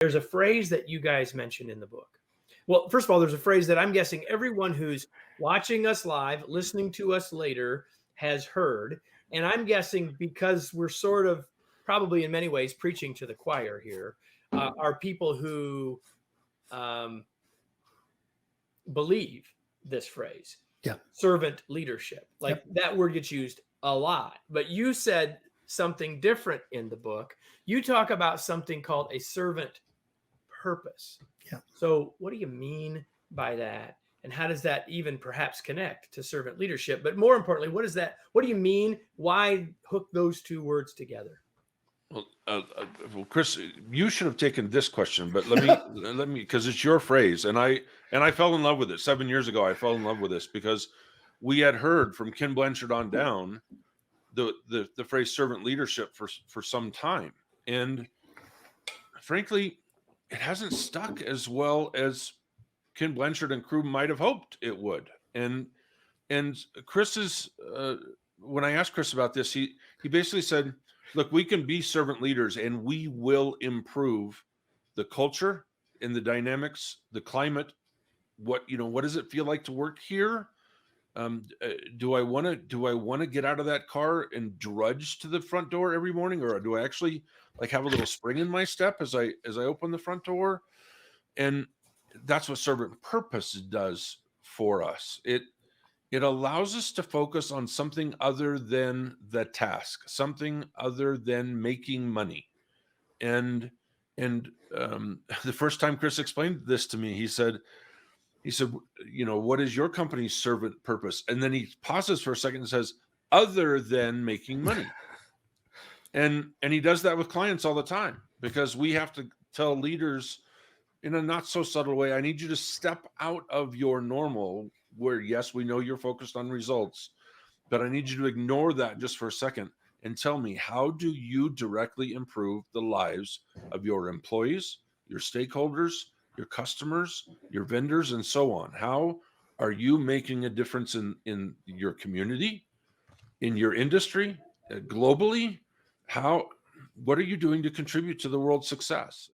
there's a phrase that you guys mentioned in the book. Well, first of all, there's a phrase that I'm guessing everyone who's watching us live, listening to us later, has heard. And I'm guessing because we're sort of probably in many ways preaching to the choir here, are people who believe this phrase, servant leadership. Like that word gets used a lot. But you said something different in the book. You talk about something called a servant purpose. So what do you mean by that? And how does that even perhaps connect to servant leadership? But more importantly, what is that? What do you mean? Why hook those two words together? Well, Chris, you should have taken this question, but let me, because it's your phrase, and I fell in love with it 7 years ago. I fell in love with this because we had heard from Ken Blanchard on down the phrase servant leadership for some time, and frankly, it hasn't stuck as well as Ken Blanchard and crew might have hoped it would. And Chris's when I asked Chris about this, he basically said, look, we can be servant leaders and we will improve the culture and the dynamics, the climate. What does it feel like to work here? Do I want to get out of that car and drudge to the front door every morning, or do I actually like have a little spring in my step as I open the front door? And that's what servant purpose does for us. It allows us to focus on something other than the task, something other than making money. And the first time Chris explained this to me, he said, what is your company's servant purpose? And then he pauses for a second and says, other than making money. And he does that with clients all the time, because we have to tell leaders in a not so subtle way, I need you to step out of your normal, where yes, we know you're focused on results, but I need you to ignore that just for a second and tell me, how do you directly improve the lives of your employees, your stakeholders, your customers, your vendors, and so on? How are you making a difference in your community, in your industry, globally? What are you doing to contribute to the world's success?